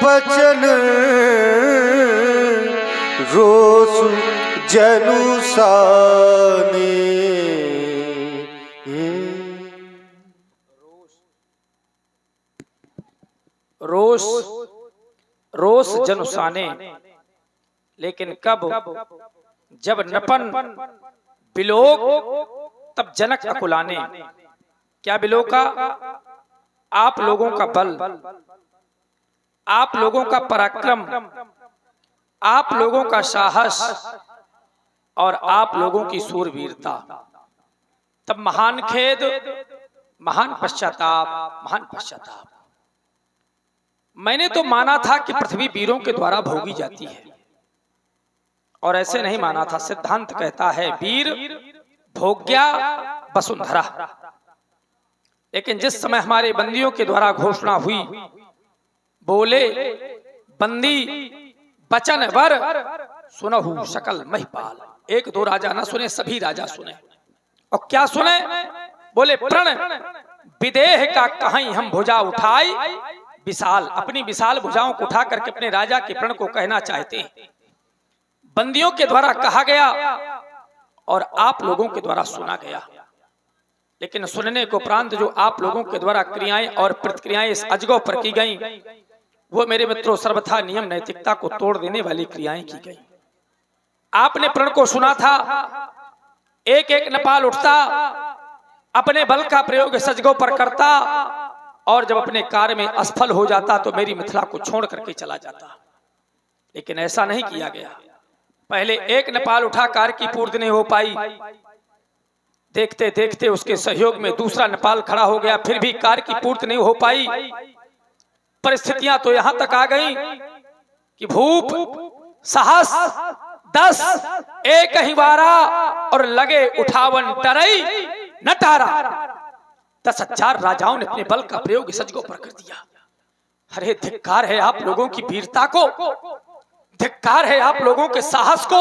बचन रोस जनु साने। रोस रोस जनुसाने, लेकिन कब? जब नपन बिलोक तब जनक अकुलाने। क्या बिलोका? आप लोगों का बल, आप लोगों का पराक्रम, आप लोगों का साहस और आप लोगों की सूरवीरता। तब महान खेद, महान पश्चाताप, महान पश्चाताप। मैंने तो माना था कि पृथ्वी वीरों के द्वारा भोगी जाती है, और ऐसे नहीं माना था। सिद्धांत कहता है वीर भोग्या वसुंधरा। लेकिन जिस समय हमारे बंदियों के द्वारा घोषणा हुई, बोले बंदी बचन वर सुनहु सकल महिपाल। एक दो राजा न सुने, सभी राजा सुने। और क्या सुने? बोले प्रण विदेह का कहीं हम भुजा उठाई विशाल। अपनी विशाल भुजाओं को उठा करके अपने राजा के प्रण को कहना चाहते हैं। बंदियों के द्वारा कहा गया और आप लोगों के द्वारा सुना गया। लेकिन सुनने को उपरांत जो आप लोगों के द्वारा क्रियाएं और प्रतिक्रियाएं इस अजगौ पर की गई, वो मेरे मित्रों सर्वथा नियम नैतिकता को तोड़ देने वाली क्रियाएं की गई। आपने प्रण को सुना था, एक एक नेपाल उठता, अपने बल का प्रयोग इस अजगौ पर करता, और जब अपने कार्य में असफल हो जाता तो मेरी मिथिला को छोड़ करके चला जाता। लेकिन ऐसा नहीं किया गया। पहले एक नेपाल उठा, कार्य की पूर्ति नहीं हो पाई। देखते देखते उसके सहयोग में दूसरा नेपाल खड़ा हो गया, फिर भी कार्य की पूर्ति नहीं हो पाई। परिस्थितियां तो यहां तक आ गई कि भूप साहस 10 एक ही वारा और लगे उठावन टरई नटारा। 10,000 राजाओं ने अपने बल का प्रयोग इस अजगौ पर कर दिया। अरे धिक्कार है आप लोगों की वीरता को, धिक्कार है आप लोगों के साहस को,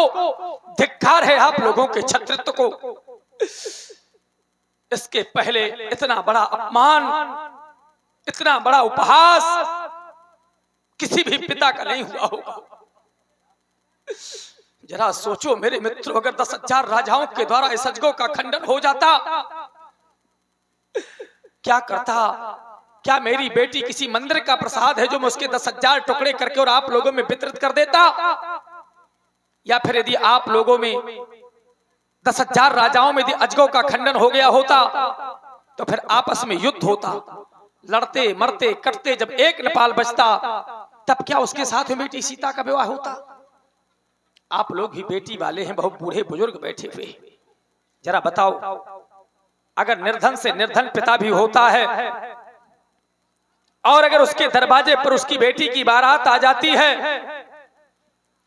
धिक्कार है आप लोगों के छत्रत्व को। इसके पहले इतना बड़ा अपमान, इतना बड़ा उपहास किसी भी पिता का नहीं हुआ होगा। जरा सोचो मेरे मित्रों, अगर 10,000 राजाओं के द्वारा इस अजगौ का खंडन हो जाता, क्या करता? क्या मेरी बेटी किसी मंदिर का प्रसाद है जो मैं उसके 10,000 टुकड़े करके और आप लोगों में वितरित कर देता? या फिर यदि आप लोगों में 10,000 राजाओं में यदि अजगौ का खंडन हो गया होता तो फिर आपस में युद्ध होता, लड़ते मरते कटते, जब एक नेपाल बचता तब क्या उसके साथ में बेटी सीता का विवाह होता? आप लोग भी बेटी वाले हैं, बहुत बूढ़े बुजुर्ग बैठे हुए, जरा बताओ, अगर निर्धन से निर्धन पिता भी होता है और अगर उसके दरवाजे पर उसकी बेटी की बारात आ जाती है,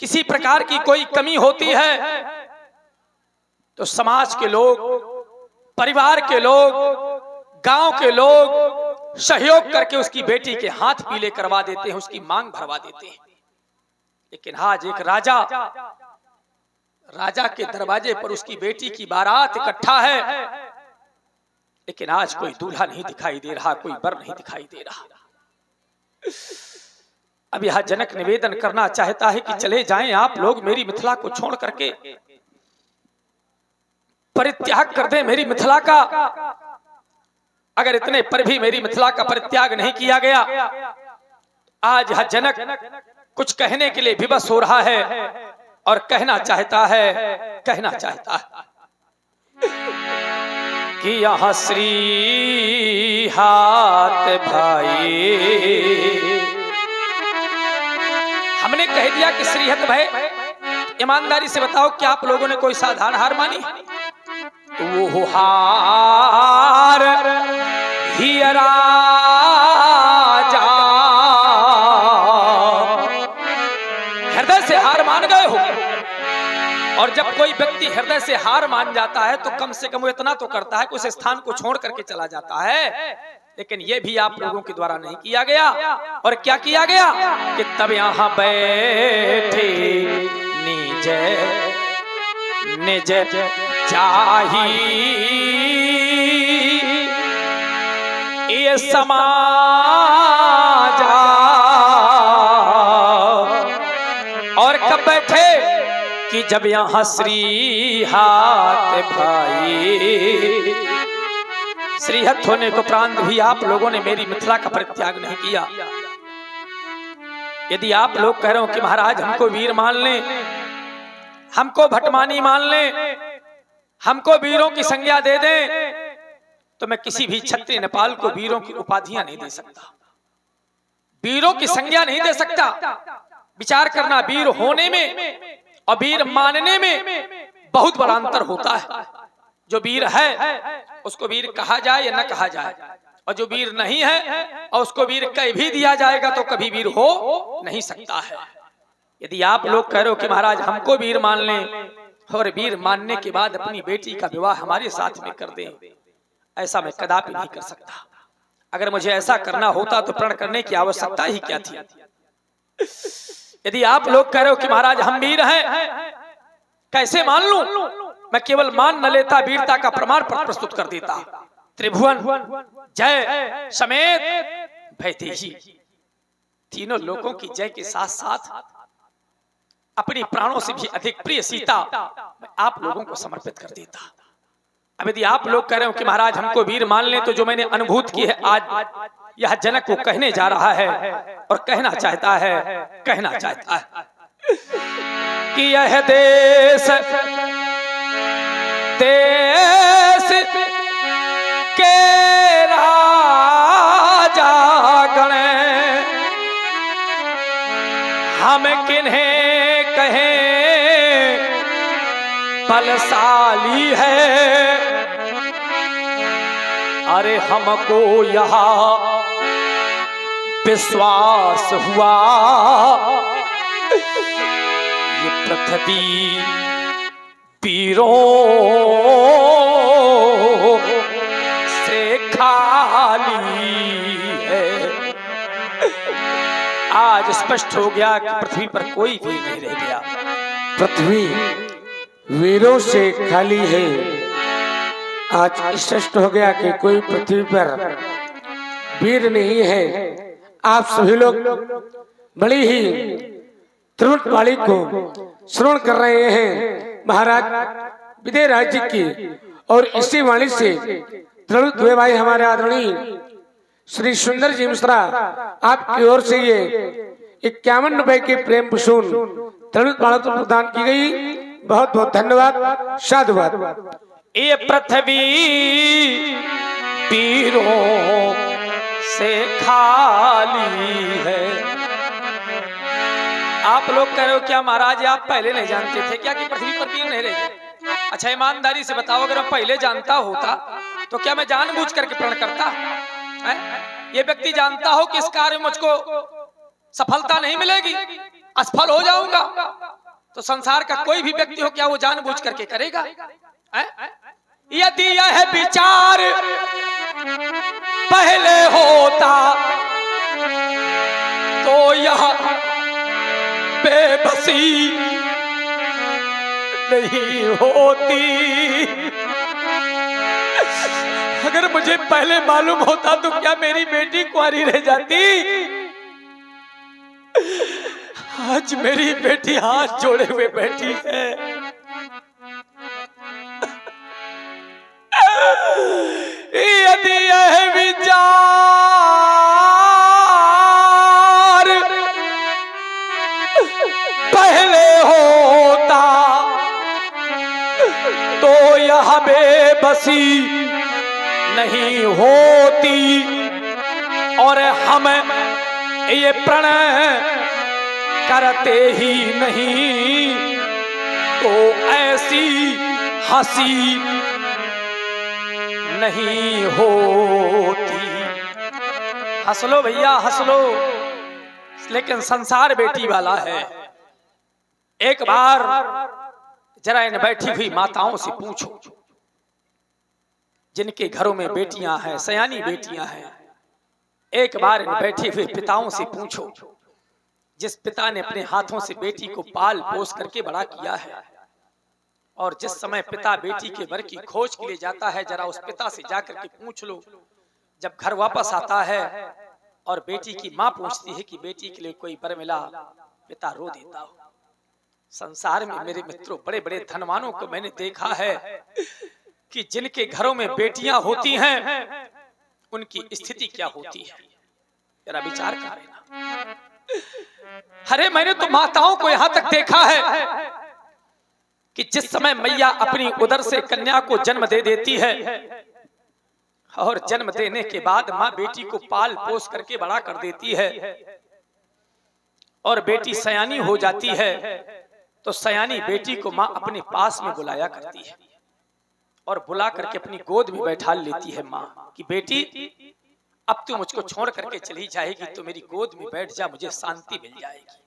किसी प्रकार की कोई कमी होती है, तो समाज के लोग, परिवार के लोग, गांव के लोग सहयोग करके उसकी बेटी के हाथ पीले करवा देते हैं, उसकी मांग भरवा देते हैं। लेकिन आज एक राजा के दरवाजे पर उसकी बेटी की बारात इकट्ठा है, लेकिन आज कोई दूल्हा नहीं दिखाई दे रहा, कोई वर नहीं दिखाई दे रहा। अब यह जनक निवेदन करना चाहता है कि चले जाएं आप लोग मेरी मिथिला को छोड़ करके, परित्याग कर दें मेरी मिथिला का। अगर इतने पर भी मेरी मिथिला का परित्याग नहीं किया गया, आज यह जनक कुछ कहने के लिए विवश हो रहा है और कहना चाहता है कि यहाँ श्री हाथ भाई। हमने कह दिया कि श्रीहत भाई, ईमानदारी से बताओ क्या आप लोगों ने कोई साधारण हार मानी? तो वो हार ही राजा हृदय से हार मान गए हो। और जब कोई व्यक्ति हृदय से हार मान जाता है तो कम से कम वो इतना तो करता है कि उस स्थान को छोड़ करके चला जाता है। लेकिन ये भी आप लोगों के द्वारा नहीं किया गया। और क्या किया गया कि तब यहाँ बैठे निज निज चाही ये समाजा कि जब यहाँ श्री हाथ भाई, श्रीहत होने को प्रांत भी आप लोगों ने मेरी मिथिला का परित्याग नहीं किया। यदि आप लोग कह रहे हो कि महाराज हमको वीर मान ले, हमको भटमानी मान ले, हमको वीरों की संज्ञा दे दें, तो मैं किसी भी क्षत्रिय नेपाल को वीरों की उपाधियां नहीं दे सकता, वीरों की संज्ञा नहीं दे सकता। विचार करना, वीर होने में और वीर मानने में बहुत बड़ा अंतर होता है। जो वीर है उसको वीर कहा जाए या न कहा जाए, और जो वीर नहीं है और उसको वीर कह भी दिया जाएगा तो कभी वीर हो नहीं सकता है। यदि आप लोग कह रहे हो कि महाराज हमको वीर मान लें और वीर मानने के बाद अपनी बेटी का विवाह हमारे साथ में कर दें, ऐसा मैं कदापि नहीं कर सकता। अगर मुझे ऐसा करना होता तो प्रण करने की आवश्यकता ही क्या थी। यदि आप लोग कह रहे हो कि महाराज हम वीर हैं, कैसे मान लूं? मैं केवल मान न लेता, वीरता का प्रमाण पत्र प्रस्तुत कर देता। त्रिभुवन, जय समेत भयतेजी, तीनों लोगों की जय के साथ साथ अपनी प्राणों से भी अधिक प्रिय सीता मैं आप लोगों को समर्पित कर देता। अब यदि आप लोग कह रहे हो कि महाराज हमको वीर मान ले, तो जो मैंने अनुभूत की है आज यह जनक को कहने जा रहा है और कहना चाहता है कि यह देश के राजा गण हम किन्हें कहें बलशाली है। अरे हमको यहाँ विश्वास हुआ ये पृथ्वी वीरों से खाली है। आज स्पष्ट हो गया कि पृथ्वी पर कोई वीर नहीं रह गया। पृथ्वी वीरों से खाली है। आज स्पष्ट हो गया कि कोई पृथ्वी पर वीर नहीं है। आप सभी लोग बड़ी ही त्रुट वाली को श्रवण कर रहे हैं महाराज विदय राज्य की, और इसी वाणी से त्रिणुत हुए भाई हमारे आदरणीय श्री सुंदर जी मिश्रा आपकी ओर से ये 51 रुपए की प्रेम पुसून त्रिणुत वालों को प्रदान की गई। बहुत बहुत धन्यवाद, साधुवाद। ये पृथ्वी वीरों से खाली है। आप लोग कह रहे हो क्या महाराज आप पहले नहीं जानते थे क्या कि पृथ्वी पर वीर नहीं रहे? अच्छा ईमानदारी से बताओ, अगर मैं पहले जानता होता तो क्या मैं जानबूझ करके प्रण करता है? ये व्यक्ति जानता हो कि इस कार्य में मुझको सफलता नहीं मिलेगी, असफल हो जाऊंगा, तो संसार का कोई भी व्यक्ति हो क्या वो जानबूझ करके करेगा? यदि यह विचार पहले होता तो यह बेबसी नहीं होती। अगर मुझे पहले मालूम होता तो क्या मेरी बेटी कुंवारी रह जाती? आज मेरी बेटी हाथ जोड़े हुए बैठी है। यदि यह विचार पहले होता तो यह बेबसी नहीं होती, और हम ये प्रण करते ही नहीं तो ऐसी हंसी नहीं होती। हंस लो भैया हंस लो, लेकिन संसार बेटी वाला है। एक बार जरा इन बैठी हुई माताओं से पूछो, जिनके घरों में बेटियां हैं, सयानी बेटियां हैं, एक बार इन बैठे हुए पिताओं से पूछो, जिस पिता ने अपने हाथों से बेटी को पाल पोस करके बड़ा किया है, और जिस समय पिता बेटी के वर की खोज के लिए जाता है, जरा उस पिता से जाकर के पूछ लो, जब घर वापस आता है और बेटी की माँ पूछती है कि बेटी के लिए कोई वर मिला, पिता रो देता हो। संसार में मेरे मित्रों बड़े बड़े धनवानों को मैंने देखा है कि जिनके घरों में बेटियां होती हैं उनकी स्थिति क्या होती है, जरा विचार कर लेना। अरे मैंने तो माताओं को यहां तक देखा है कि जिस समय मैया अपनी उदर से कन्या को जन्म दे देती है और जन्म देने के बाद माँ बेटी को पाल पोस करके बड़ा कर देती है और बेटी सयानी हो जाती है तो सयानी बेटी को माँ अपने पास में बुलाया करती है और बुला करके अपनी गोद में बैठा लेती है माँ कि बेटी अब तू मुझको छोड़ करके चली जाएगी तो मेरी गोद में बैठ जा, मुझे शांति मिल जाएगी।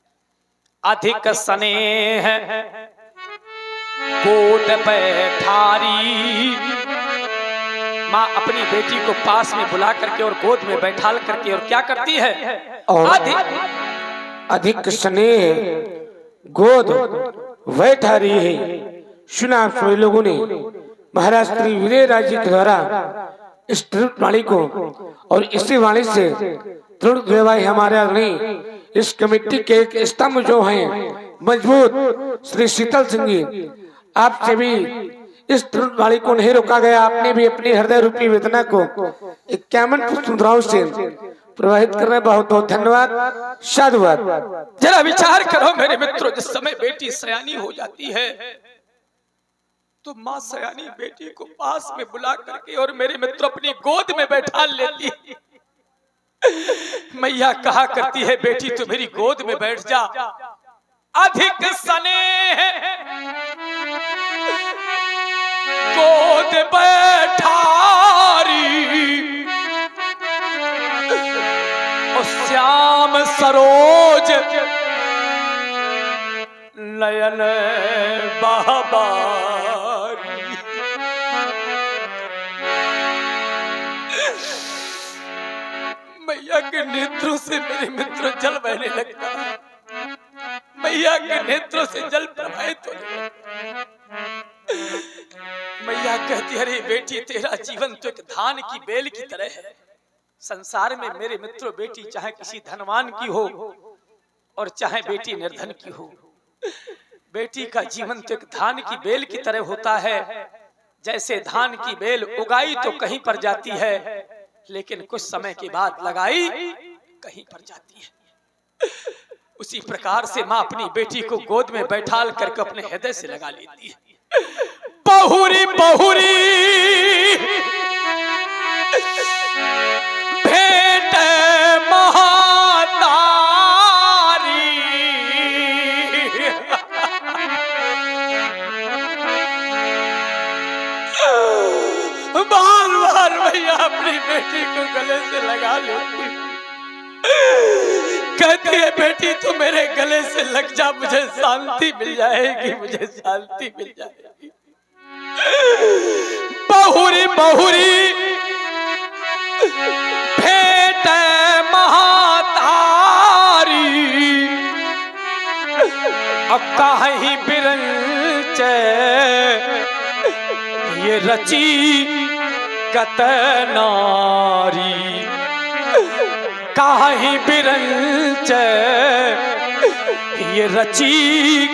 अधिक स्नेह गोद बैठारी, माँ अपनी बेटी को पास में बुला करके और गोद में बैठा करके और क्या करती है, अधिक स्नेह गोद बैठा रही है। सुना आप सभी लोगों ने महाराज श्री वीरराज जी के द्वारा इस त्रिवृत वाणी को और इसी वाणी से त्रिवृत देवाई हमारे नहीं इस कमेटी के एक स्तंभ जो हैं मजबूत श्री शीतल सिंह जी, आपसे भी इस त्रिवृत वाणी को नहीं रोका गया। आपने भी अपनी हृदय रूपी वेदना को 51 पुष्पमुद्राओं से प्रवाहित कर रहे, बहुत बहुत धन्यवाद, साधुवाद। जरा विचार करो मेरे मित्रों, जिस समय बेटी सयानी हो जाती है तो माँ सयानी बेटी को पास में बुला करके और मेरे मित्र अपनी गोद में बैठा लेती है। मैया कहा करती है बेटी तू मेरी गोद में बैठ जा। अधिक स्नेह गोद बैठारी और श्याम सरोज नयन बहबारी। मैया के नेत्रों से मेरे मित्र जल बहने लगता है, मैया के नेत्रों से जल प्रवाहित होने लगता है। मैया कहती है अरे बेटी तेरा जीवन तो एक धान की बेल की तरह है। संसार में मेरे मित्रों बेटी चाहे किसी धनवान की हो और चाहे बेटी निर्धन की हो, बेटी का जीवन तो एक धान की बेल की तरह होता है। जैसे धान की बेल उगाई तो कहीं पर जाती है लेकिन कुछ समय के बाद लगाई कहीं पर जाती है। उसी प्रकार से माँ अपनी बेटी को गोद में बैठा करके अपने हृदय से लगा लेती है। बहुरी बहुरी भेंट महातारी, बार बार भैया अपनी बेटी को गले से लगा लेती, कहती है बेटी तू मेरे गले से लग जा, मुझे शांति मिल जाएगी, मुझे शांति मिल जाएगी। बहुरी बहुरी भेंट महातारी अब काहि बिरंच ये रची कत नारी, काहि बिरंच ये रची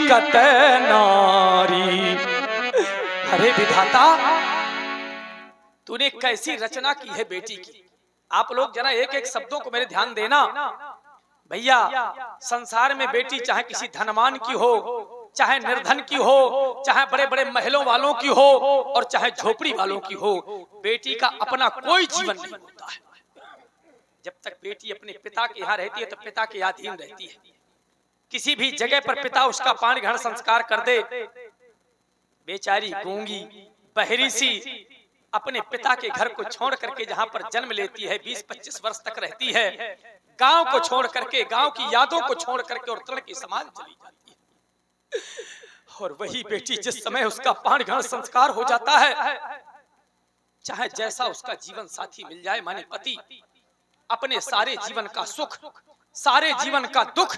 कत नारी। अरे विधाता तूने कैसी रचना की है बेटी की। आप लोग जरा एक एक शब्दों को मेरे ध्यान देना। भैया संसार में बेटी चाहे किसी धनवान की हो, चाहे निर्धन की हो, चाहे बड़े बड़े महलों वालों की हो और चाहे झोपड़ी वालों की हो, बेटी का अपना कोई जीवन नहीं होता है। जब तक बेटी अपने पिता के यहाँ रहती है तो पिता के अधीन रहती है। किसी भी जगह पर पिता उसका पाणी ग्रहण संस्कार कर दे, बेचारी गूंगी बहरी सी अपने पिता के घर को छोड़ करके जहां पर जन्म लेती है 20-25 वर्ष तक रहती है, गांव को छोड़ करके, गांव की यादों को छोड़ करके और तृण के समान चली जाती है। और वही बेटी जिस समय उसका पाणी ग्रहण संस्कार हो जाता है, चाहे जैसा उसका जीवन साथी मिल जाए, माने पति, अपने सारे जीवन का सुख, सारे जीवन का दुख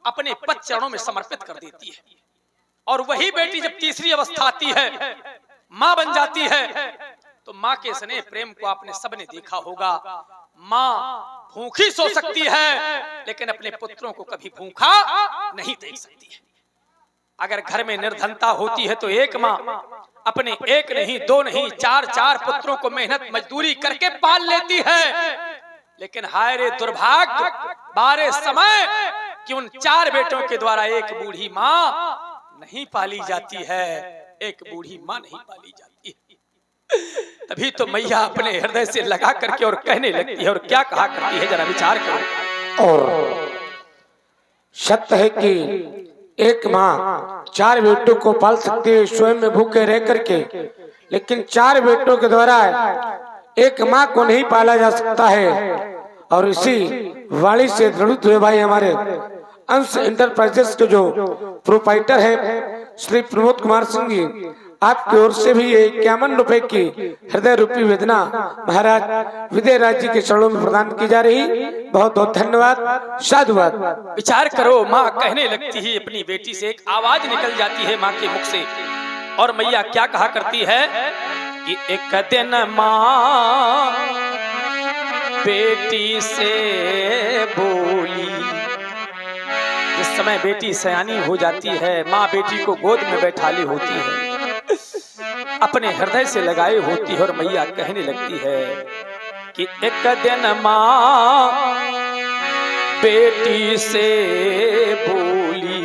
अपने पति चरणों में समर्पित कर देती है। और वही बेटी जब तीसरी अवस्था आती है, माँ बन जाती है, तो माँ के स्नेह प्रेम को आपने सबने देखा होगा। माँ भूखी सो सकती है लेकिन अपने पुत्रों को कभी भूखा नहीं देख सकती है। अगर घर में निर्धनता होती है तो एक माँ अपने एक नहीं, दो नहीं, चार चार पुत्रों को मेहनत मजदूरी करके पाल लेती है। लेकिन हाय रे दुर्भाग्य, बारे समय कि उन चार बेटों के द्वारा एक बूढ़ी माँ नहीं पाली जाती है, एक बूढ़ी माँ नहीं पाली जाती है। तभी तो मैया अपने हृदय से लगा करके और कहने लगती है, और क्या कहा करती है, जरा विचार करो। और सत्य है कि एक माँ चार बेटों को पाल सकती है स्वयं में भूखे रह करके, लेकिन चार बेटों के द्वारा एक माँ को नहीं पाला जा सकता है। और इसी वाणी से दृढ़ हुए भाई हमारे अंश इंटरप्राइजेस के जो प्रोप्राइटर है श्री प्रमोद कुमार सिंह जी, आपकी ओर से भी ये 51 रुपए की हृदय रूपी वेदना महाराज विजयराज जी के चरणों में प्रदान की जा रही। बहुत बहुत धन्यवाद, साधुवाद। विचार करो, माँ कहने लगती है अपनी बेटी से, एक आवाज निकल जाती है माँ के मुख से, और मैया क्या कहा करती है कि एक दिन माँ बेटी से बोली। जिस समय बेटी सयानी हो जाती है, माँ बेटी को गोद में बैठाली होती है, अपने हृदय से लगाए होती है, और मैया कहने लगती है कि एक दिन माँ बेटी से बोली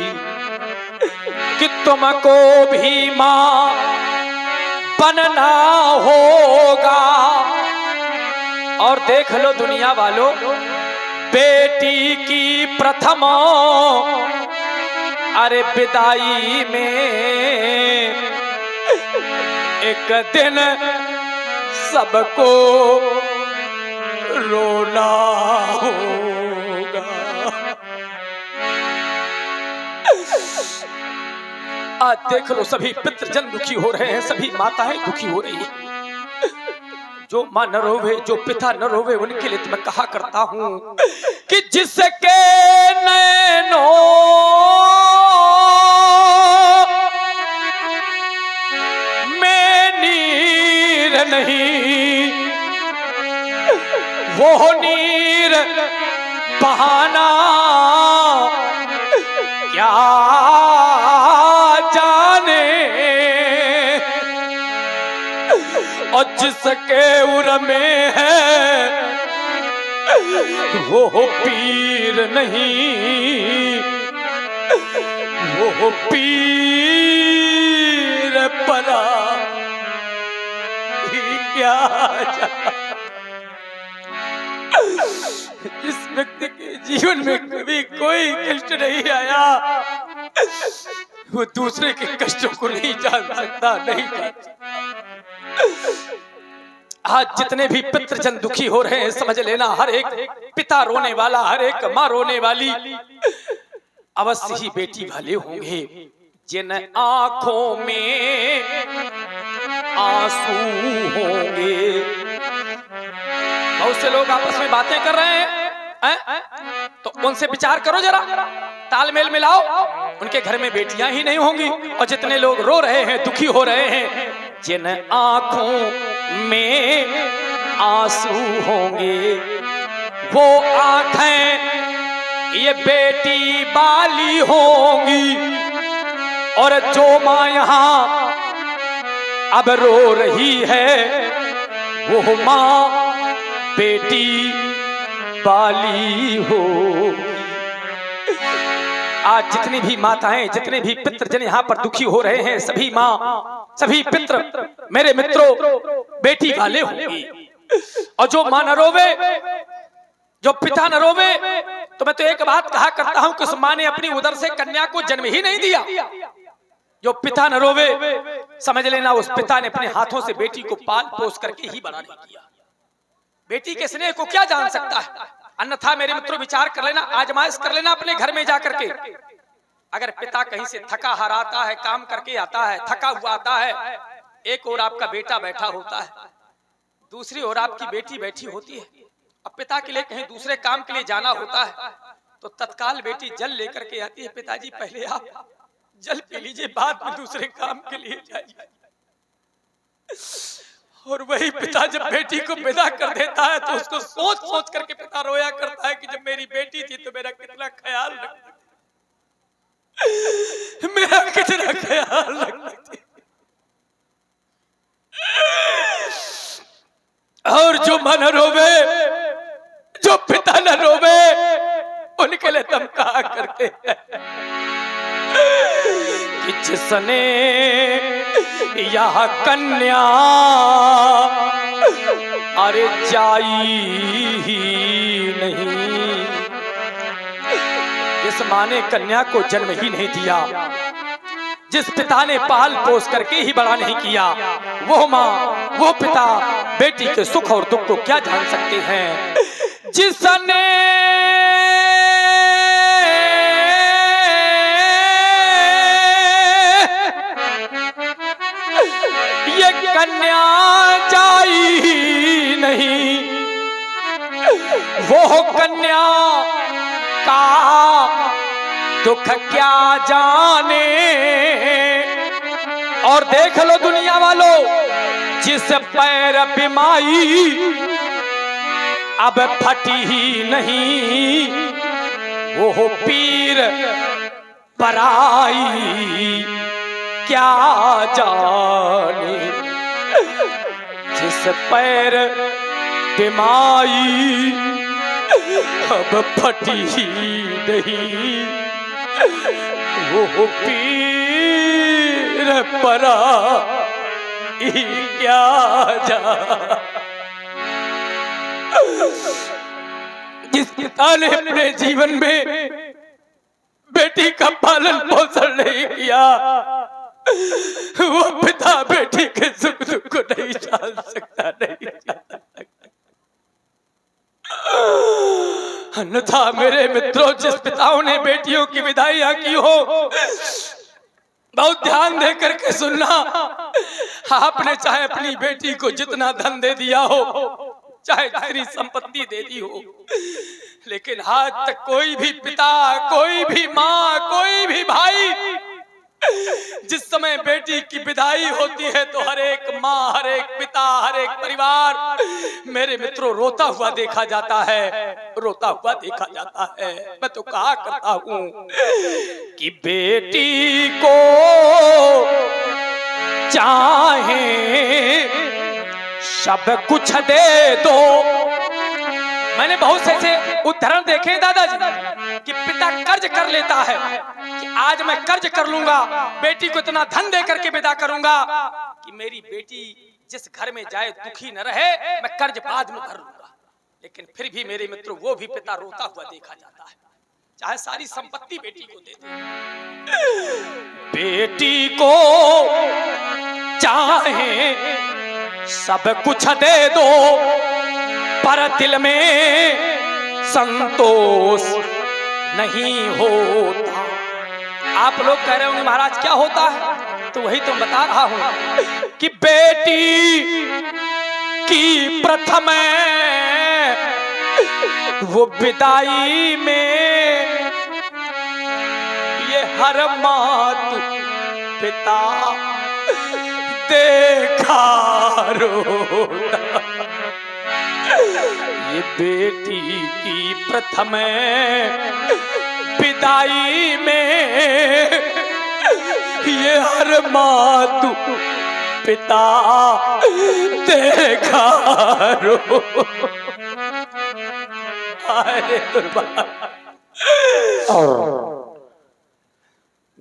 कि तुमको भी माँ बनना होगा। और देख लो दुनिया वालों, बेटी की प्रथम अरे विदाई में एक दिन सबको रोना होगा। आज देख लो, सभी पितृजन दुखी हो रहे हैं, सभी माताएं दुखी हो रही हैं। जो माँ न रोवे, जो पिता न रोवे, उनके लिए तो मैं कहा करता हूँ कि जिसके नैनों में नीर नहीं, वो नीर बहाना क्या जाने। और जिसके उर में है वो पीर नहीं, वो पीर परा क्या जाने। इस व्यक्ति के जीवन में कभी कोई कष्ट नहीं आया, वो दूसरे के कष्टों को नहीं जान सकता, नहीं जान सकता। आज जितने भी पितृजन दुखी हो रहे हैं, समझ लेना हर एक पिता रोने वाला, हर एक माँ रोने वाली अवश्य ही बेटी वाले होंगे, जिन आंखों में आंसू होंगे। बहुत से लोग आपस में बातें कर रहे हैं, तो उनसे विचार करो, जरा तालमेल मिलाओ, उनके घर में बेटियां ही नहीं होंगी। और जितने लोग रो रहे हैं, दुखी हो रहे हैं, जिन आंखों में आंसू होंगे, वो आंखें ये बेटी वाली होंगी। और जो माँ यहाँ अब रो रही है, वो माँ बेटी वाली हो। आज जितनी भी माताएं, जितने भी पितृजन यहाँ पर दुखी हो रहे हैं, सभी माँ, सभी पितृ मेरे मित्रों बेटी वाले होंगे। और जो माँ न रोवे, जो पिता न रोवे, तो मैं तो एक बात कहा करता हूं कि उस माँ ने अपनी उदर से कन्या को जन्म ही नहीं दिया। जो पिता न रोवे, समझ लेना उस पिता ने अपने हाथों से बेटी को पाल पोस करके ही बड़ा नहीं किया। बेटी के स्नेह को क्या जान सकता है? अन्यथा मेरे मित्रों विचार कर लेना, आजमाइश कर लेना अपने घर में जाकर के। अगर पिता कहीं से थका हारा आता है, काम करके आता है, थका हुआ आता है, एक ओर आपका बेटा बैठा होता है, दूसरी ओर आपकी बेटी बैठी होती है। अब पिता के लिए कहीं दूसरे काम के लिए जाना होता है, तो तत्काल बेटी जल लेकर के आती है, पिताजी पहले आप जल पी लीजिए, बाद में दूसरे काम के लिए जाइए। और वही पिता जब बेटी को विदा कर देता है, तो उसको सोच सोच करके पिता रोया करता है कि जब मेरी बेटी थी तो मेरा कितना ख्याल रखती। मेरा कितना ख्याल रखती और जो मन रोवे, जो पिता न रोवे, उनके लिए तुम कहा करते हैं कि जिसने यह कन्या अरे जाई ही नहीं, जिस माँ ने कन्या को जन्म ही नहीं दिया, जिस पिता ने पाल पोस करके ही बड़ा नहीं किया, वो माँ वो पिता बेटी के सुख और दुख को क्या जान सकते हैं। जिसने ये कन्या जाई नहीं, वो कन्या का दुख क्या जाने। और देख लो दुनिया वालों, जिस पैर बिमाई अब फटी ही नहीं, वो पीर पराई क्या जाने। जिस पैर बिमाई अब फटी ही नहीं, वो पीर पराई क्या जा। जिस पिता ने अपने जीवन में बेटी का पालन पोषण नहीं किया, वो पिता बेटी के सुख दुख को नहीं जान सकता, नहीं जान सकता। अन्यथा मेरे मित्रों, जिस पिताओं ने बेटियों की विदाइयां की हो, बहुत ध्यान दे करके सुनना। आपने चाहे अपनी बेटी को जितना धन दे दिया हो, चाहे जितनी संपत्ति दे दी हो, लेकिन आज तक कोई भी पिता, कोई भी माँ, कोई भी भाई, जिस समय बेटी की विदाई होती है तो हर एक माँ, हर एक पिता, हर एक परिवार मेरे मित्रों रोता हुआ देखा जाता है, रोता हुआ देखा जाता है। मैं तो कहा करता हूँ कि बेटी को चाहे सब कुछ दे दो। मैंने बहुत से ऐसे उदाहरण देखे दादाजी कि पिता कर्ज कर लेता है कि आज मैं कर्ज कर लूंगा, बेटी को इतना धन दे करके विदा करूंगा कि मेरी बेटी जिस घर में जाए दुखी न रहे, मैं कर्ज बाद में भर लूंगा। लेकिन फिर भी मेरे मित्रों वो भी पिता रोता हुआ देखा जाता है, चाहे सारी संपत्ति बेटी को दे दे। बेटी को चाहे सब कुछ दे दो, पर दिल में संतोष नहीं होता। आप लोग कह रहे होंगे महाराज क्या होता है, तो वही तो बता रहा हूं कि बेटी की प्रथम वो विदाई में ये हर मातु पिता देखा रोता। ये बेटी की प्रथम विदाई में ये हर मातु पिता देखा रो। और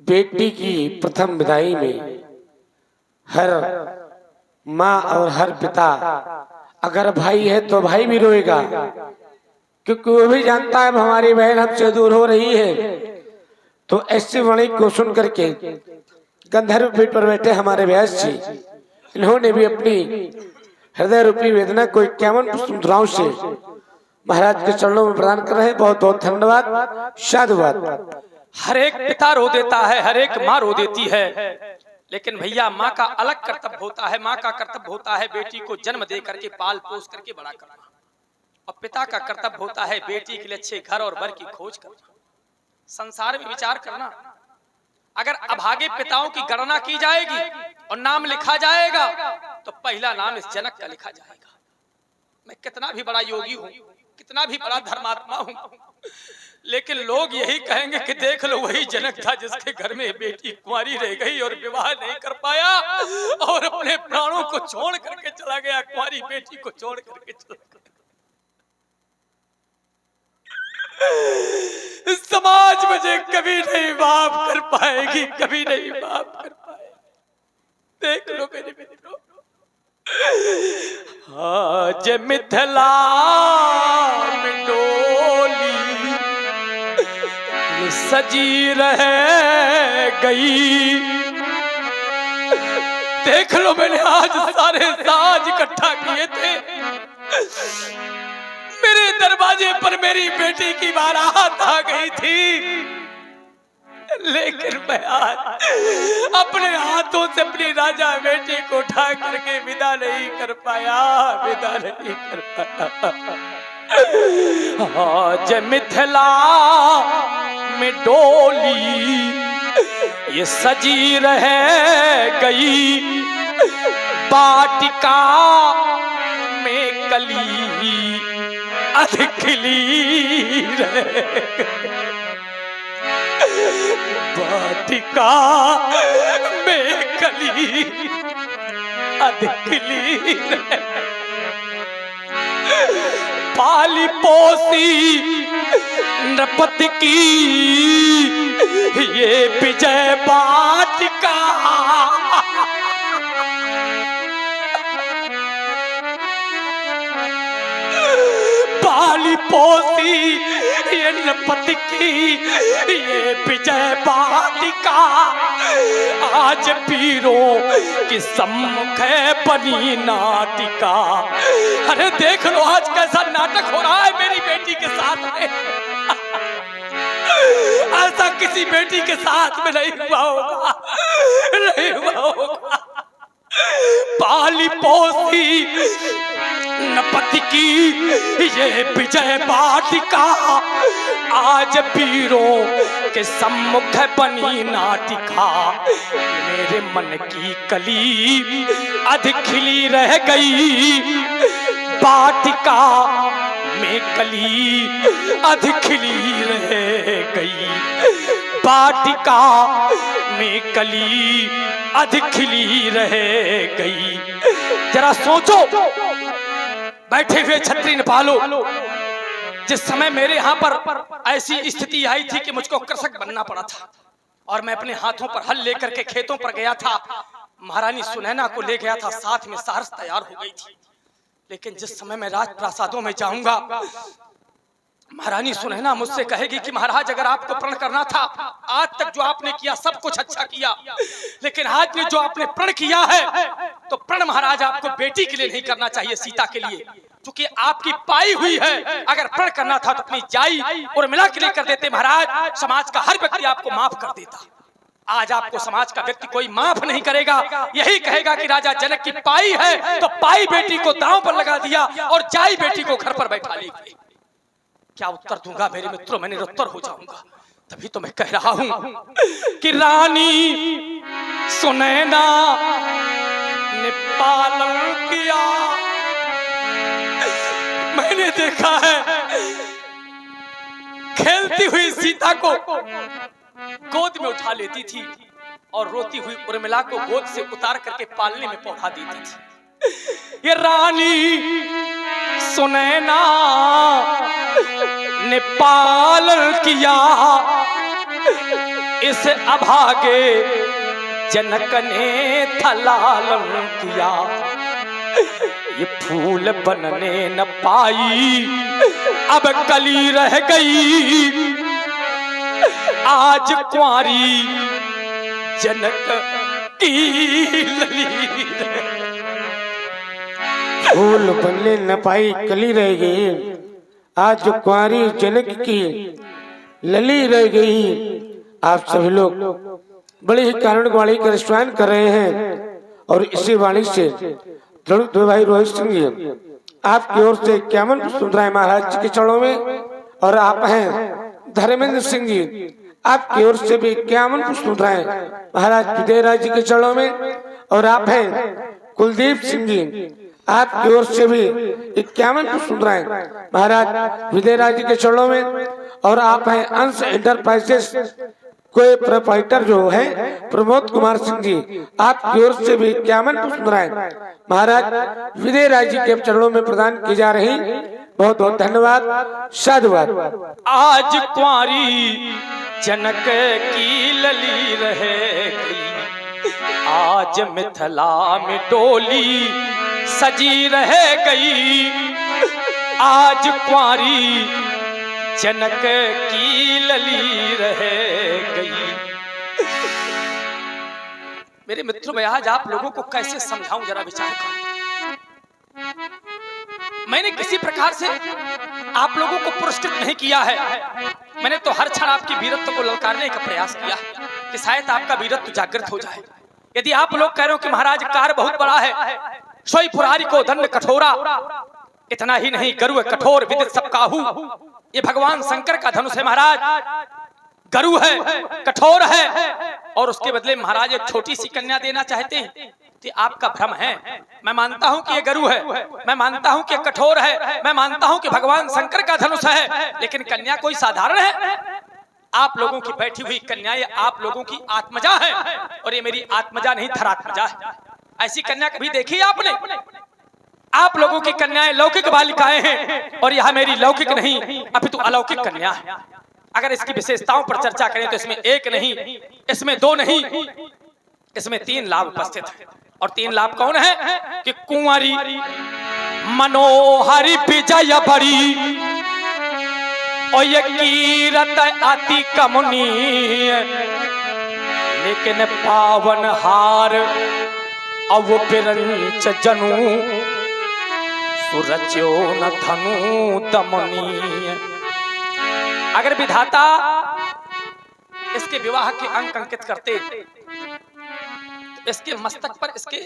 बेटी की प्रथम विदाई में हर माँ और हर पिता, अगर भाई है तो भाई भी रोएगा, क्योंकि वो भी जानता है हमारी बहन हमसे दूर हो रही है। तो ऐसी वाणी को सुन करके गंधर्व पीठ पर बैठे हमारे व्यास जी, इन्होंने भी अपनी हृदय रूपी वेदना को 51 मुद्राओं से महाराज के चरणों में प्रदान कर रहे हैं। बहुत बहुत धन्यवाद, साधुवाद। हर एक पिता रो देता है, हर एक माँ रो देती है, लेकिन भैया माँ का अलग कर्तव्य होता है। माँ का कर्तव्य होता है बेटी को जन्म दे करके पाल पोस करके बड़ा करना, और पिता का कर्तव्य होता है बेटी के लिए अच्छे घर और वर की खोज करना। संसार में विचार करना, अगर अभागे पिताओं की गणना की जाएगी और नाम लिखा जाएगा तो पहला नाम इस जनक का लिखा जाएगा। मैं कितना भी बड़ा योगी हूँ, कितना भी बड़ा धर्मात्मा हूँ, लेकिन लोग यही कहेंगे कि देख लो वही जनक था जिसके घर में बेटी कुंवारी रह गई और विवाह नहीं कर पाया और अपने प्राणों को छोड़ करके चला गया, कुंवारी बेटी को छोड़ करके चला गया। समाज मुझे कभी नहीं माफ कर पाएगी, कभी नहीं माफ कर पाएगी। देख लो मेरे मित्रों, आज मिथिला में डोली सजी रह गई। देख लो मैंने आज सारे साज इकट्ठा किए थे, मेरे दरवाजे पर मेरी बेटी की बारात आ गई थी, लेकिन मैं आज अपने हाथों से अपनी राजा बेटी को उठा करके विदा नहीं कर पाया, विदा नहीं कर पाया। आज मिथिला में डोली ये सजी रह गई, वाटिका में कली खिली रह गई, वाटिका में कली खिली रह पाली पोसी नृपति की ये विजय वाटिका, पाली पोसी ये नृपति की ये विजय वाटिका, आज वीरों की सम्मुख बनी नाटिका। अरे देख लो आज कैसा नाटक हो रहा है मेरी बेटी के साथ में। ऐसा किसी बेटी के साथ में नहीं हुआ होगा, नहीं हुआ होगा। पाली पोसी नपति की ये विजय वाटिका, आज वीरों के सम्मुख बनी नाटिका, मेरे मन की कली अध खिली रह गई, वाटिका में कली अध खिली रह गई, वाटिका में कली अध खिली रह गई। जरा सोचो बैठे हुए छत्री नेपालो, जिस समय मेरे यहाँ पर ऐसी स्थिति आई थी कि मुझको कृषक बनना पड़ा था और मैं अपने हाथों पर हल लेकर के खेतों पर गया था, महारानी सुनैना को ले गया था, साथ में सारस तैयार हो गई थी। लेकिन जिस समय मैं राजप्रासादों में जाऊंगा, महारानी सुनैना मुझसे कहेगी कि महाराज अगर आपको प्रण करना था, आज तक जो आपने किया सब कुछ अच्छा किया, लेकिन आज ने जो आपने प्रण किया है तो प्रण महाराज आपको बेटी के लिए नहीं करना चाहिए, सीता के लिए, क्योंकि आपकी पाई हुई है। अगर प्रण करना था तो अपनी जाई और मिला के लिए कर देते महाराज, समाज का हर व्यक्ति आपको माफ कर देता। आज आपको समाज का व्यक्ति कोई माफ नहीं करेगा, यही कहेगा कि राजा जनक की पाई है तो पाई बेटी को दांव पर लगा दिया और जाई बेटी को घर पर बैठा ली। क्या उत्तर दूंगा मेरे मित्रों, मैं निरुत्तर हो जाऊंगा। तभी तो मैं कह रहा हूं कि रानी सुनैना ने पालन किया। मैंने देखा है खेलती हुई सीता को गोद में उठा लेती थी और रोती हुई उर्मिला को गोद से उतार करके पालने में पहुंचा देती थी। ये रानी सुनैना ने पालन किया, इस अभागे जनक ने थलालन किया। ये फूल बनने न पाई अब कली रह गई, आज कुंवारी जनक की लली। फूल बनने न पाई कली रह गई, आज जो कुंवारी जनक की लली रह गई। आप सभी लोग बड़ी ही कारण वाणी का स्मरण कर रहे हैं और इसी वाणी से भाई रोहित सिंह जी आपकी ओर से क्या मन सुन रहे हैं महाराज जी के चरणों में, और आप हैं धर्मेंद्र सिंह जी आपकी ओर से भी क्या मन सुन रहे हैं महाराज विजयराज जी के चरणों में, और आप हैं कुलदीप सिंह जी आपकी ओर से भी 51 पुष्प सुन रहे हैं महाराज विजयराज जी के चरणों में। और आप हैं अंश एंटरप्राइजेस कोई प्रोप्राइटर जो है प्रमोद कुमार सिंह जी, आपकी ओर से भी 51 पुष्प सुन रहे हैं महाराज विजयराज जी के चरणों में प्रदान की जा रही। बहुत बहुत धन्यवाद, साधुवाद। आज कुंवारी जनक की लली रहेगी, आज मिथिला में डोली सजी रह गई, आज कुंवारी जनक की लली रह गई। मेरे मित्रों, मैं आज आप लोगों को कैसे समझाऊं, जरा विचार करो। मैंने किसी प्रकार से आप लोगों को पुरस्कृत नहीं किया है, मैंने तो हर क्षण आपकी वीरत्व को ललकारने का प्रयास किया है कि शायद आपका वीरत्व जागृत हो जाए। यदि आप लोग कह रहे हो कि महाराज कार्य बहुत बड़ा है, सोई पुरारी को दंड कठोरा, इतना ही नहीं गरु कठोर विदित सब काहू, ये भगवान शंकर का धनुष है महाराज, गरु है, कठोर है, और उसके बदले महाराज एक छोटी सी कन्या देना चाहते हैं, तो आपका भ्रम है। मैं मानता हूं कि ये गरु है, मैं मानता हूं कि कठोर है, मैं मानता हूं कि भगवान शंकर का धनुष है, लेकिन कन्या कोई साधारण है? आप लोगों की बैठी हुई कन्या ये आप लोगों की आत्मजा है, और ये मेरी आत्मजा नहीं धरात्मजा है। ऐसी कन्या कभी देखी है आपने? आप लोगों की कन्याएं लौकिक बालिकाएं हैं, और यह मेरी लौकिक नहीं अपितु अलौकिक कन्या है। अगर इसकी विशेषताओं पर चर्चा करें तो इसमें एक नहीं, इसमें दो नहीं, इसमें 3 लाभ उपस्थित है। और 3 लाभ कौन है? कि कुंवारी मनोहरी विजय बड़ी, और ये कीरत अति कमुनी, लेकिन पावन हार अव बिरंच जनु, सुरच्यो न धनु दमनी। अगर विधाता इसके विवाह के अंक अंकित करते, इसके मस्तक पर इसके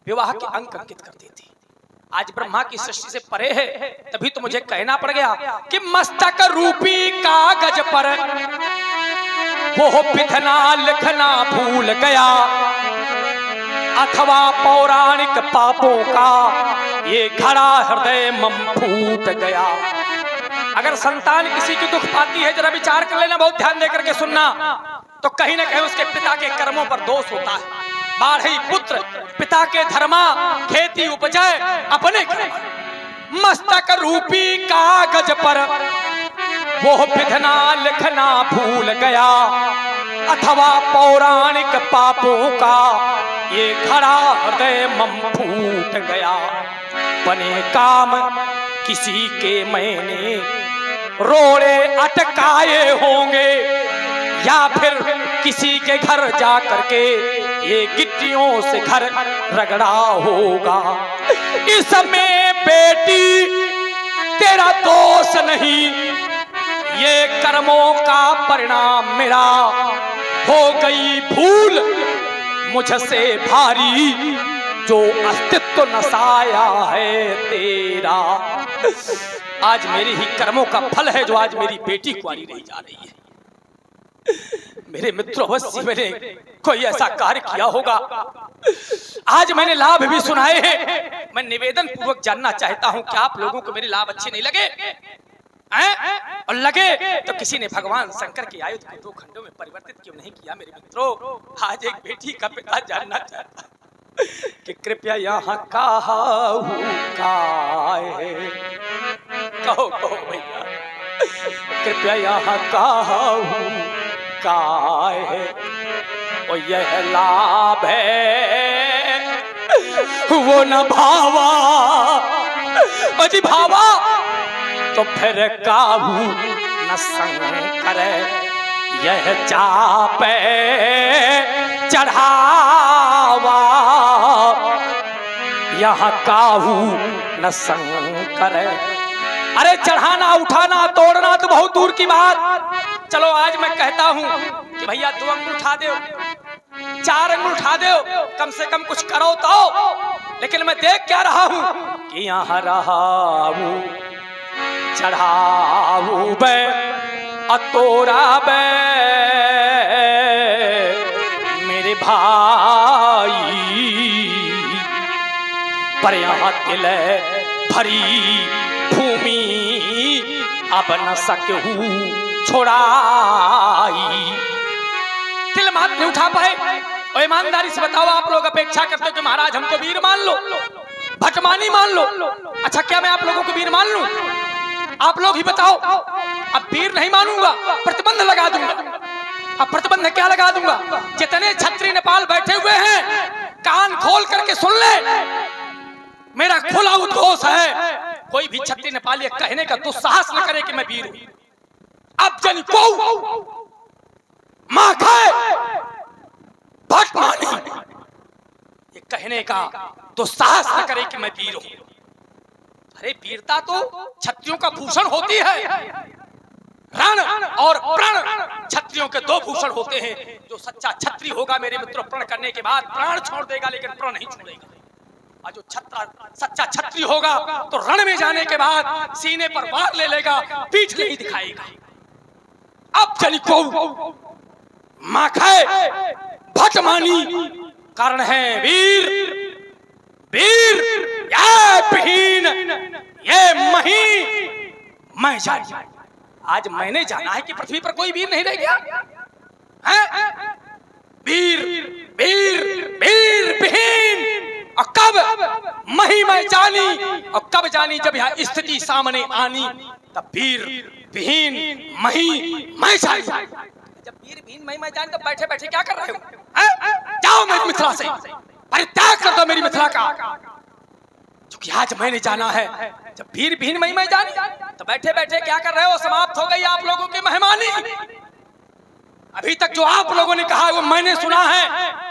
विवाह के अंक अंकित कर देती। आज ब्रह्मा की सृष्टि से परे है, तभी तो मुझे कहना पड़ गया कि मस्तक रूपी कागज पर वो विधना लिखना भूल गया, अथवा पौराणिक पापों का ये घड़ा हृदय मम फूट गया। अगर संतान किसी की दुख पाती है, जरा विचार कर लेना, बहुत ध्यान देकर के सुनना, तो कहीं ना कहीं उसके पिता के कर्मों पर दोष होता है। बाढ़ई पुत्र पिता के धर्मा, खेती उपजाए अपने कर्म। मस्तक रूपी कागज पर वो विधना लिखना भूल गया, अथवा पौराणिक पापों का ये घड़ा हृदय मम फूट गया। बने काम किसी के मैंने रोड़े अटकाए होंगे, या फिर किसी के घर जा करके ये गिट्टियों से घर रगड़ा होगा। इसमें बेटी तेरा दोष नहीं, ये कर्मों का परिणाम मेरा, हो गई भूल मुझसे भारी, जो अस्तित्व नसाया है तेरा। आज मेरे ही कर्मों का फल है जो आज मेरी बेटी कुंवारी रही जा रही है। मेरे मित्रों, अवश्य मैंने कोई ऐसा कार्य किया होगा। आज मैंने लाभ भी सुनाए हैं। मैं निवेदन पूर्वक जानना चाहता हूं कि आप लोगों को मेरे लाभ अच्छे नहीं लगे हैं? और लगे तो किसी ने भगवान शंकर के आयुध को 2 खंडों में परिवर्तित क्यों नहीं किया? मेरे मित्रों, आज एक बेटी का पिता जानना चाहता कि कृपया यहाँ कहो भैया, कृपया यहाँ है, और यह लाभ है वो न भावा, अजी भावा तो फिर काहू न शंकर, यह चापे चढ़ावा, यहाँ काहू न शंकर। अरे चढ़ाना उठाना तोड़ना तो बहुत दूर की बात, चलो आज मैं कहता हूं कि भैया 2 अंगुल उठा दो, 4 अंगुल उठा दो, कम से कम कुछ करो तो। लेकिन मैं देख क्या रहा हूं कि यहाँ रहा चढ़ाऊ बे अतोरा बे मेरे भाई, पर यहाँ तिल भरी भूमि अब न सकहू छोड़ाई। तिल मात नहीं उठा पाए। और ईमानदारी से बताओ, आप लोग अपेक्षा करते हो कि महाराज हमको वीर मान लो, भटमानी मान लो। अच्छा, क्या मैं आप लोगों को वीर मान लूं? आप लोग ही बताओ। अब वीर नहीं मानूंगा, प्रतिबंध लगा दूंगा। अब प्रतिबंध क्या लगा दूंगा? जितने छत्री नेपाल बैठे हुए हैं, कान खोल करके सुन ले, मेरा खुला उद्घोष है। कोई भी छत्री नेपाली कहने का दुस्साहस न करे कि मैं वीर हूं। अब जन को मां खाए भटमानी ये कहने का दुस्साहस न करे कि मैं वीर हूं। अरे वीरता तो क्षत्रियों का भूषण होती है। रण और प्रण क्षत्रियों के दो भूषण होते हैं। जो सच्चा क्षत्रिय होगा मेरे मित्रों, प्रण करने के बाद प्राण छोड़ देगा लेकिन प्रण नहीं छोड़ेगा। और जो सच्चा क्षत्रिय होगा तो रण में जाने के बाद सीने पर वार ले लेगा, पीठ नहीं दिखाएगा। अब चली को मां खाए भटमानी कारण है वीर। वीर ये बहीन ये मही मैं जान। आज मैंने जाना है कि पृथ्वी पर कोई वीर नहीं रह गया है। वीर वीर वीर बहीन। और कब मही मैं जानी, और कब जानी जब यह स्थिति सामने आनी, तब वीर बहीन मही मैं जानी। जब वीर बहीन मही मैं जानी, तब बैठे बैठे क्या कर रहे हो? जाओ मेरी मिथिला से, परित्याग कर दो मेरी मिथिला का। क्योंकि आज मैंने जाना है जब वीर बहीन मही मैं जानी, तो बैठे बैठे क्या कर रहे हो? समाप्त हो गई आप लोगों की मेहमानी। अभी तक जो आप लोगों ने कहा वो मैंने सुना है,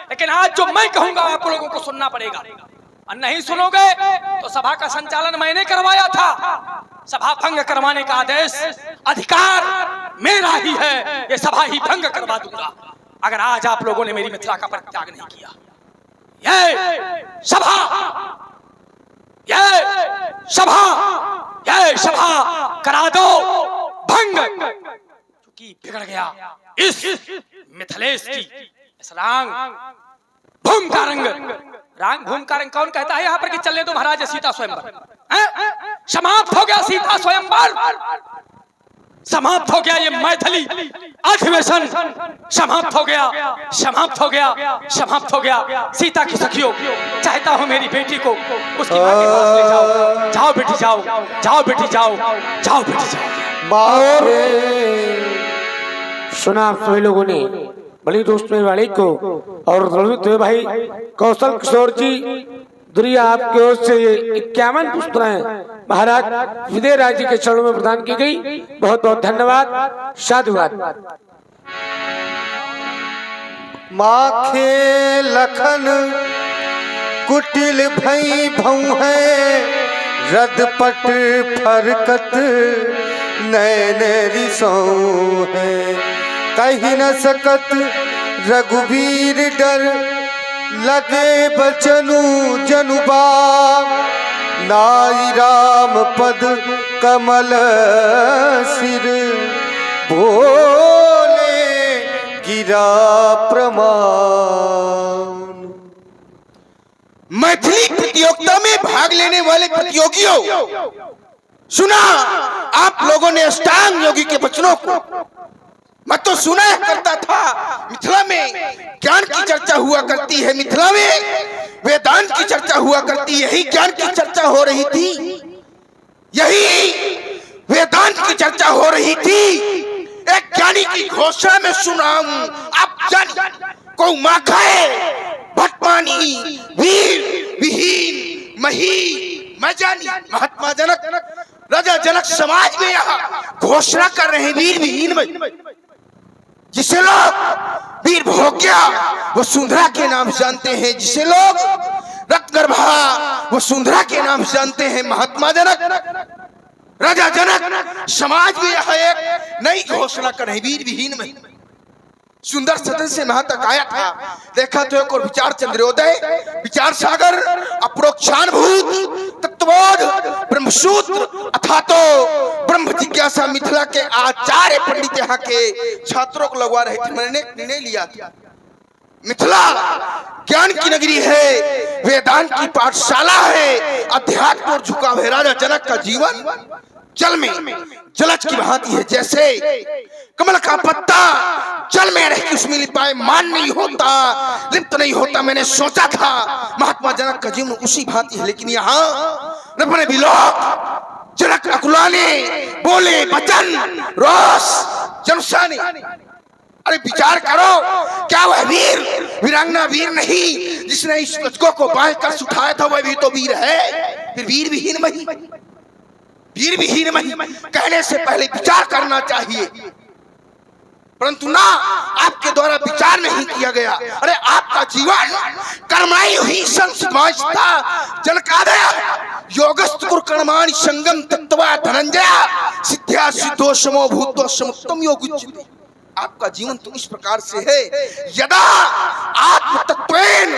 लेकिन आज जो मैं कहूंगा आप लोगों को सुनना पड़ेगा। और नहीं सुनोगे तो सभा का संचालन मैंने करवाया था। सभा भंग करवाने का आदेश अधिकार मेरा ही है। ये सभा ही भंग करवा दूंगा अगर आज आप लोगों ने मेरी मिथिला का परित्याग नहीं किया। ये सभा करा दो भंग। क्योंकि बिगड़ गया इस मिथिलेश की इस रांग भूम का रंग। रांग भूम का रंग कौन कहता है यहाँ पर कि चलने दो महाराज सीता स्वयंवर। समाप्त हो गया सीता स्वयंवर, समाप्त हो गया ये मैथिली अधिवेशन, समाप्त हो गया, समाप्त हो गया, समाप्त हो गया। सीता की सखियों, चाहता हूँ मेरी बेटी को उसकी मां के पास ले जाओ। जाओ बेटी जाओ, जाओ बेटी जाओ, जाओ बेटी जाओ। सुना आप सभी लोगों ने बड़ी दोस्त में वाली को और भाई कौशल किशोर जी दुनिया आपकी ओर से 51 पुस्तकें महाराज विजय राज जी के चरणों में प्रदान की गई। बहुत बहुत धन्यवाद, साधुवाद। माखे लखन कुटिल भई भऊ है, रदपट फरकत नैन रिसौ है। कही न सकत रघुवीर डर, लगे बचनु जनुबा। नाई राम पद कमल सिर, भोले गिरा प्रमाण। मैथिली प्रतियोगिता में भाग लेने वाले प्रतियोगियों, सुना आप लोगों ने अष्टांग योगी के वचनों को। मैं तो सुना करता था मिथिला में ज्ञान की चर्चा हुआ करती है, मिथिला में वेदांत की चर्चा हुआ करती है। यही ज्ञान की चर्चा हो रही थी, यही वेदांत की चर्चा हो रही थी। एक ज्ञानी की घोषणा में सुना हूं, आप जानिए को मां खाए भटमानी वीर विहीन मही मैं जानी। महात्मा जनक राजा जनक समाज में यहाँ घोषणा कर रहे हैं वीर विहीन में। जिसे लोग वीर भोग्या वसुंधरा के नाम जानते हैं, जिसे लोग रत्नगर्भा वसुंधरा के नाम जानते हैं, महात्मा जनक राजा जनक समाज में यह एक नई घोषणा कर रहे वीर विहीन में। सुंदर सदन से वहां तक आया था, देखा तो एक और विचार चंद्रोदय, विचार सागर, अपरोक्षानुभूत, तत्वबोध, ब्रह्मसूत्र अथा तो ब्रह्म जिज्ञासा मिथिला के आचार्य पंडित यहाँ के छात्रों को लगवा रहे थे। मैंने निर्णय लिया था, मिथिला ज्ञान की नगरी है, वेदांत की पाठशाला है। अध्यात्म और झुकाव है। राजा जनक का जीवन जल में जलज की भांति है। जैसे कमल का पत्ता जल में रह के उसमें लिपायमान नहीं होता, लिप्त नहीं होता, मैंने सोचा था महात्मा जनक का जीवन उसी भांति है। लेकिन यहाँ नभने बिलोक जनक अकुलाने बोले वचन रोष जनसाने। अरे विचार करो, क्या वह वीर वीरांगना वीर नहीं जिसने इस लचको को बांध कर उठाया था, वह भी तो वीर है। फिर वीर विहीन मही, वीर विहीन मही कहने से पहले विचार करना चाहिए, परंतु ना, आपके द्वारा विचार नहीं किया गया। अरे आपका जीवन कर्मणि हुई संसमाज था। जनकादय योगस्त कुर कर्माणि संगम तत्वा धनंजय सिद्ध्या सिद्धो समो भूतो समुत्तम योगुच्यते। आपका जीवन तो इस प्रकार से है, यदा आत्म तत्वेन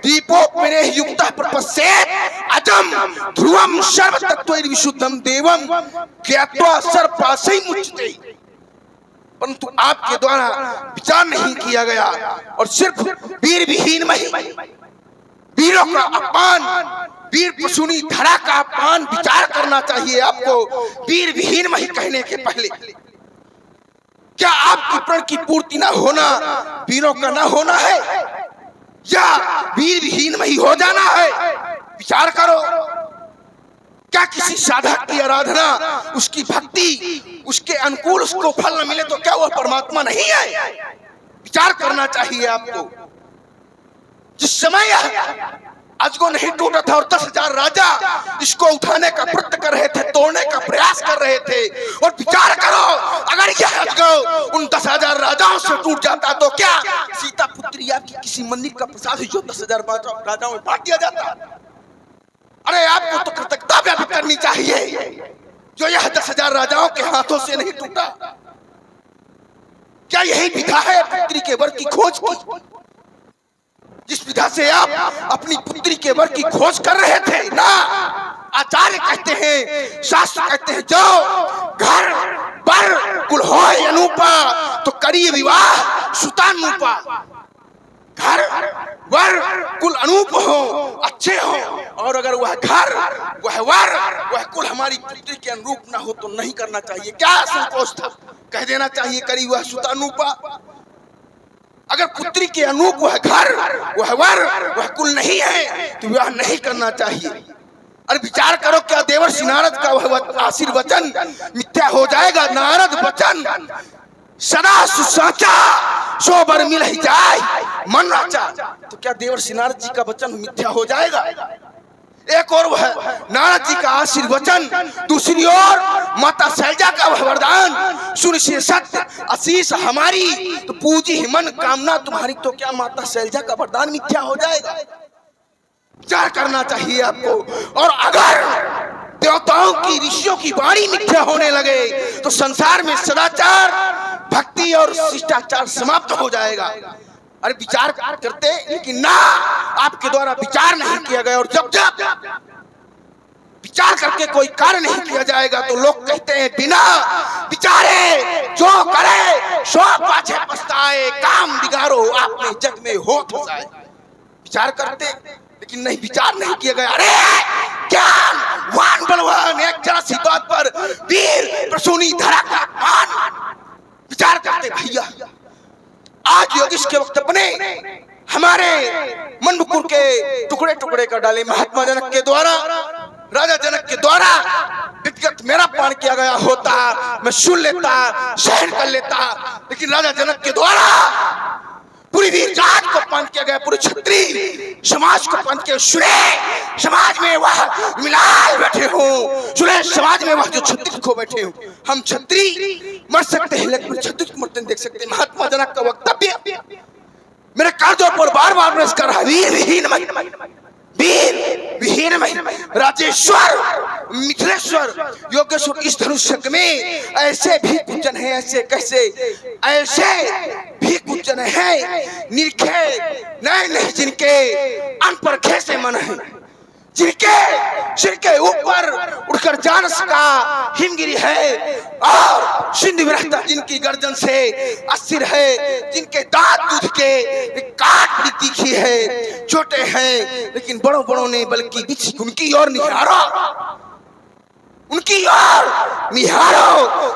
दीपोपने युक्तः प्रपश्येत् अजम ध्रुवम सर्व तत्वेन विशुद्धम देवम ज्ञात्वा सर्वपाशै मुच्यते। परंतु आपके द्वारा विचार नहीं किया गया और सिर्फ वीर विहीन मही, वीरों का अपमान, वीर पशुनी धरा का अपमान विचार करना चाहिए आपको वीर विहीन मही कहने के पहले। क्या आपकी प्रण की पूर्ति ना होना वीरों का ना होना है, या वीर विहीन मही हो जाना है? विचार करो। क्या किसी साधक की आराधना, उसकी भक्ति, उसके अनुकूल उसको फल न मिले तो क्या वह परमात्मा नहीं है? विचार करना चाहिए आपको। जिस समय आज को नहीं टूटा था और 10,000 राजा इसको उठाने का प्रयत्न कर रहे थे, तोड़ने का प्रयास कर रहे थे, और विचार करो अगर यह अजगो उन 10,000 राजाओं से टूट जाता तो क्या सीता पुत्री आपकी किसी मंदिर का प्रसाद जो 10,000 राजाओं में बांट दिया जाता? अरे आपको तो कृतज्ञता व्यक्त करनी चाहिए जो यह 10,000 राजाओं के हाथों से नहीं टूटा। क्या यही विधा है पुत्री के वर की खोज की? जिस विधा से आप अपनी पुत्री के वर की खोज कर रहे थे ना, आचार्य कहते हैं, शास्त्र कहते हैं, जो घर पर कुल हो अनूपा तो करिए विवाह सुतानुपा। घर वर कुल अनूप हो, अच्छे हो, और अगर वह घर वह वर वह कुल हमारी पुत्री के अनुरूप ना हो तो नहीं करना चाहिए। क्या संकोच था, कह देना चाहिए करी वह सुतानुपा। अगर पुत्री के अनुरूप वह घर वह वर वह कुल नहीं है तो विवाह नहीं करना चाहिए। और विचार करो, क्या देवर्षि नारद का वह आशीर्वचन मिथ्या हो जाएगा? नारद वचन सदा सुसाचा सो बर मिल ही जाए मन राचा। तो क्या देवर्षि नारद जी का वचन मिथ्या हो जाएगा? एक और वह नारद जी का आशीर्वचन, दूसरी ओर माता शैलजा का वह वरदान, सुन से सत्य आशीष हमारी तो पूजी ही मन कामना तुम्हारी। तो क्या माता शैलजा का वरदान मिथ्या हो जाएगा? विचार करना चाहिए आपको। और अगर देवताओं की ऋषियों की वाणी मिथ्या होने लगे तो संसार में सदाचार भक्ति और शिष्टाचार समाप्त हो जाएगा। अरे विचार करते, लेकिन ना, आपके द्वारा विचार नहीं किया गया। और जब जब विचार करके कोई कार्य नहीं किया जाएगा तो लोग कहते हैं बिना विचारे जो करे सो पाछे पछताए, काम बिगाड़ो आपने जग में हो जाए। विचार करते, लेकिन नहीं, विचार नहीं किया गया। अरे ज्ञान वान बलवान एक जरा सी बात पर वीर प्रसूनी धरा का मान। विचार करते भैया, आज योगेश के वक्तव्य ने हमारे मन मुकुर के टुकड़े टुकड़े कर डाले। महात्मा जनक के द्वारा, राजा जनक के द्वारा व्यक्तिगत मेरा पान किया गया होता, मैं सुन लेता, सहन कर लेता, लेकिन राजा जनक के द्वारा पूरी वीर जात को पान किया गया, पूरे क्षत्रिय समाज को पान किया। सुने समाज में वह मिलाल बैठे हो, सुने समाज में वह जो क्षत्रिय को बैठे हो। हम क्षत्रिय मर सकते हैं लेकिन क्षत्रिय को मरते देख सकते हैं। महात्मा जनक का वक्तव्य मेरे कांधों पर बार बार प्रवेश कर रहा है। वीर विहीन मही, वीर विहीन मही, राजेश्वर मिथिलेश्वर योगेश्वर इस धनुष्य में ऐसे भी कुचन है, ऐसे कैसे ऐसे भी कुचन है, निरखे नहीं नहीं जिनके अनपरखे से मन है। जिनके सिर के ऊपर उड़कर जा न सका हिमगिरी है, और सिंधु विरहता जिनकी गर्दन से अस्थिर है, जिनके दांत दूध के काट बड़ी तीखी है, छोटे हैं लेकिन बड़ों बड़ों ने बल्कि बिछी उनकी ओर निहारो, उनकी ओर निहारो,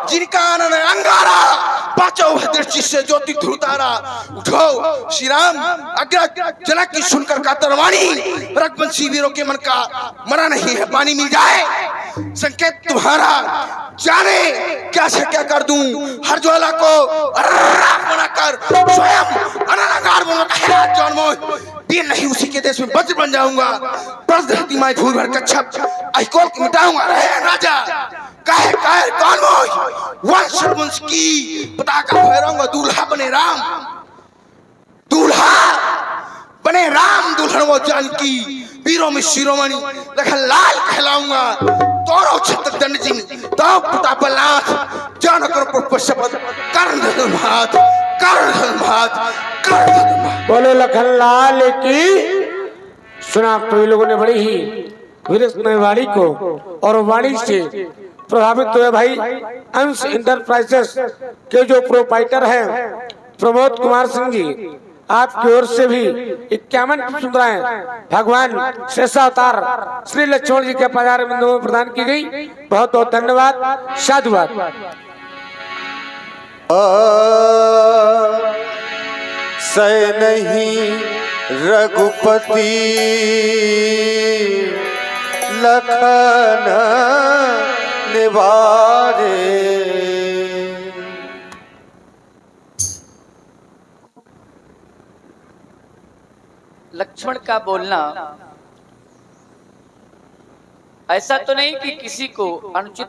जिनका आनंद अंगारा पांचों दृष्टि से ज्योति ध्रुतारा। उठो श्री राम, अग्रज जनक की सुनकर कातरवाणी, रघुवंशी वीरों के मन का मरा नहीं है पानी मिल जाए, संकेत तुम्हारा जाने क्या से क्या कर दूं, हर ज्वाला को राख बनाकर स्वयं अनंगार बनकर जन्मो दिन नहीं उसी के देश में वज्र बन जाऊंगा, प्रस धरती माई भूल भर कच्छप अहिकोल को मिटाऊंगा। रहे राजा कहे कहे कौन मोह वंश वंश की पताका फहराऊंगा, दूल्हा बने राम, दूल्हा बने राम, दुल्हन वो जानकी, वीरों में शिरोमणि लखन लाल कहलाऊंगा, तोरो छत्र दंड सिंह तो प्रतापनाथ, जान करो पर शपथ कर्ण धनुर्मात, कर्ण धनुर्मात, कर्ण धनुर्मात। बोलो लखनलाल की। सुना तो लोगों ने बड़ी ही विरसमय वाणी को और वाणी से प्रभावित हुए भाई अंश इंटरप्राइजेस के जो प्रोपाइटर हैं प्रमोद कुमार सिंह जी, आपकी ओर से भी 51 सुंदराएं भगवान शेषावतार श्री लक्ष्मण जी के पधार बिंदु में प्रदान की गई। बहुत बहुत धन्यवाद, साधुवाद। सह नहीं रघुपति लखन निवारे, लक्ष्मण का बोलना ऐसा तो नहीं कि किसी को अनुचित